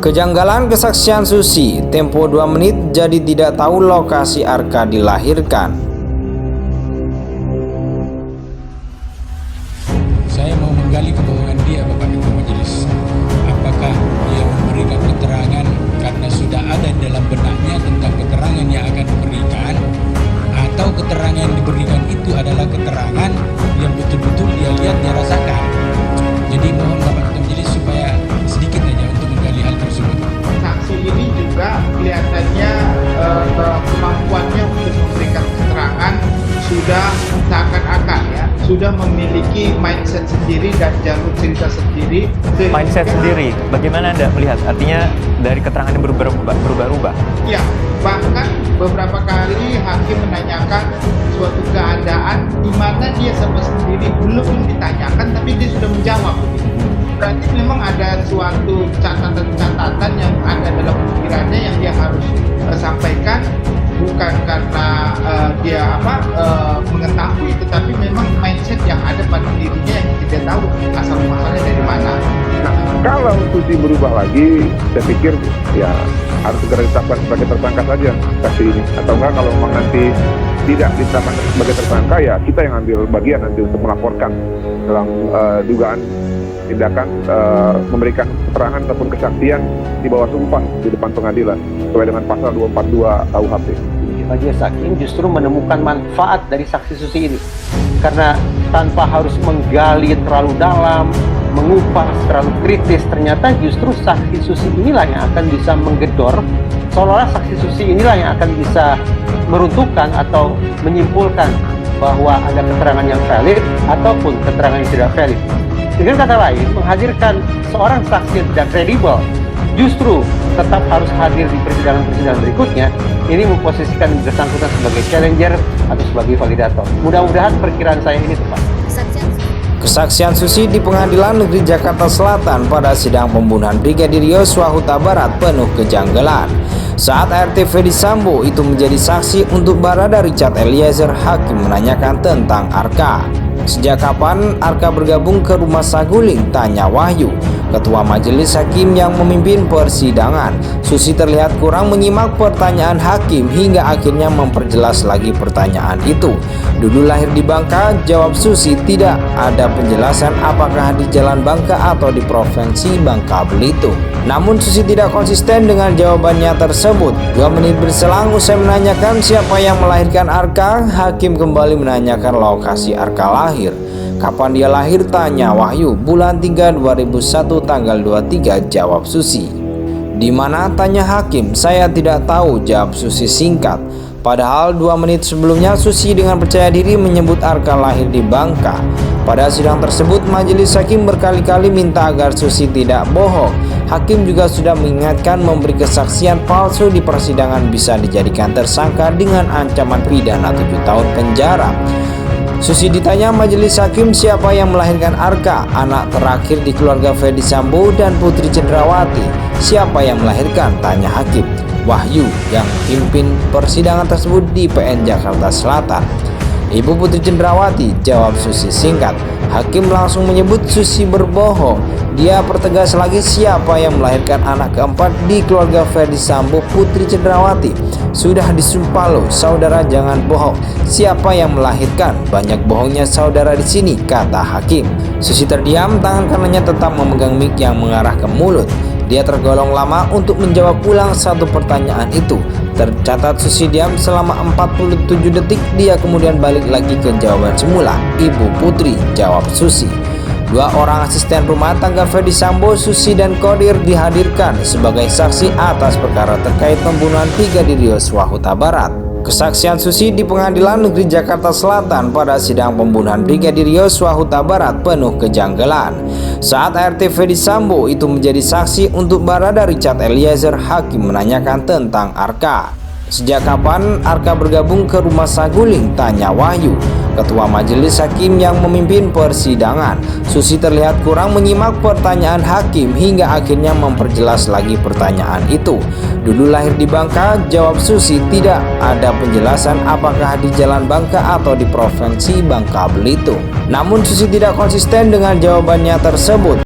Kejanggalan kesaksian Susi, tempo 2 menit jadi tidak tahu lokasi Arka dilahirkan. Saya mau menggali kebohongan dia, Bapak Ketua Majelis. Apakah dia memberikan keterangan karena sudah ada dalam benaknya tentang keterangan yang akan diberikan, atau keterangan yang diberikan itu adalah keterangan yang betul-betul dia lihat, dia rasakan. Jadi mohon Bapak Ketua Majelis supaya sedikit saja untuk menggali hal tersebut. Saksi ini juga kelihatannya kemampuannya untuk memberikan keterangan sudah seakan-akan ya, sudah memiliki mindset sendiri dan jalur cerita sendiri. Mindset sendiri, bagaimana Anda melihat? Artinya dari keterangan yang berubah-ubah? Ya, bahkan beberapa kali hakim menanyakan suatu keadaan di mana dia sama sendiri belum ditanyakan tapi dia sudah menjawab. Berarti memang ada suatu catatan-catatan yang ada dalam pikirannya yang dia harus sampaikan, bukan karena dia mengetahui, tetapi memang mindset yang ada pada dirinya yang tidak tahu asal muasalnya dari mana. Nah, kalau Susi berubah lagi, saya pikir ya harus segera ditetapkan sebagai tersangka saja saksi ini. Atau enggak, kalau memang nanti tidak ditetapkan sebagai tersangka, ya kita yang ambil bagian nanti untuk melaporkan dalam dugaan tindakan memberikan keterangan ataupun kesaksian di bawah sumpah di depan pengadilan sesuai dengan pasal 242 KUHP. Majelis Hakim justru menemukan manfaat dari saksi Susi ini, karena tanpa harus menggali terlalu dalam, mengupas terlalu kritis, ternyata justru saksi Susi inilah yang akan bisa menggedor, seolah-olah saksi Susi inilah yang akan bisa meruntuhkan atau menyimpulkan bahwa ada keterangan yang valid ataupun keterangan yang tidak valid. Dengan kata lain, menghadirkan seorang saksi yang tidak kredibel justru tetap harus hadir di persidangan-persidangan berikutnya. Ini memposisikan bersangkutan sebagai challenger atau sebagai validator. Mudah-mudahan perkiraan saya ini tepat. Kesaksian Susi di Pengadilan Negeri Jakarta Selatan pada sidang pembunuhan Brigadir Yosua Huta Barat penuh kejanggalan. Saat ART Ferdy Sambo itu menjadi saksi untuk Barada Richard Eliezer, hakim menanyakan tentang Arka. Sejak kapan Arka bergabung ke Rumah Saguling? Tanya Wahyu, ketua majelis hakim yang memimpin persidangan. Susi terlihat kurang menyimak pertanyaan hakim hingga akhirnya memperjelas lagi pertanyaan itu. Dulu lahir di Bangka, jawab Susi. Tidak ada penjelasan apakah di Jalan Bangka atau di Provinsi Bangka Belitung. Namun Susi tidak konsisten dengan jawabannya tersebut. 2 menit berselang usai menanyakan siapa yang melahirkan Arka, hakim kembali menanyakan lokasi Arka lahir. Kapan dia lahir? Tanya Wahyu. Bulan 3 2001 tanggal 23, jawab Susi. Di mana? Tanya hakim. Saya tidak tahu, jawab Susi singkat. Padahal 2 menit sebelumnya Susi dengan percaya diri menyebut Arka lahir di Bangka. Pada sidang tersebut majelis hakim berkali-kali minta agar Susi tidak bohong. Hakim juga sudah mengingatkan memberi kesaksian palsu di persidangan bisa dijadikan tersangka dengan ancaman pidana 7 tahun penjara. Susi ditanya majelis hakim siapa yang melahirkan Arka, anak terakhir di keluarga Ferdy Sambo dan Putri Cenderawati. Siapa yang melahirkan? Tanya hakim. Wahyu yang pimpin persidangan tersebut di PN Jakarta Selatan. Ibu Putri Cenderawati, jawab Susi singkat. Hakim langsung menyebut Susi berbohong. Dia pertegas lagi siapa yang melahirkan anak keempat di keluarga Ferdy Sambo, Putri Cenderawati. Sudah disumpah loh, saudara jangan bohong. Siapa yang melahirkan? Banyak bohongnya saudara di sini, kata hakim. Susi terdiam, tangan kanannya tetap memegang mic yang mengarah ke mulut. Dia tergolong lama untuk menjawab ulang satu pertanyaan itu. Tercatat Susi diam selama 47 detik. Dia kemudian balik lagi ke jawaban semula. Ibu Putri, jawab Susi. 2 orang asisten rumah tangga Ferdy Sambo, Susi dan Kodir dihadirkan sebagai saksi atas perkara terkait pembunuhan Brigadir Yosua Huta Barat. Kesaksian Susi di Pengadilan Negeri Jakarta Selatan pada sidang pembunuhan Brigadir Yosua Huta Barat penuh kejanggalan. Saat ART Ferdy Sambo itu menjadi saksi untuk Barada Richard Eliezer, hakim menanyakan tentang Arka. Sejak kapan Arka bergabung ke Rumah Saguling? Tanya Wahyu, ketua majelis hakim yang memimpin persidangan. Susi terlihat kurang menyimak pertanyaan hakim hingga akhirnya memperjelas lagi pertanyaan itu. Dulu lahir di Bangka, jawab Susi. Tidak ada penjelasan apakah di Jalan Bangka atau di Provinsi Bangka Belitung. Namun Susi tidak konsisten dengan jawabannya tersebut.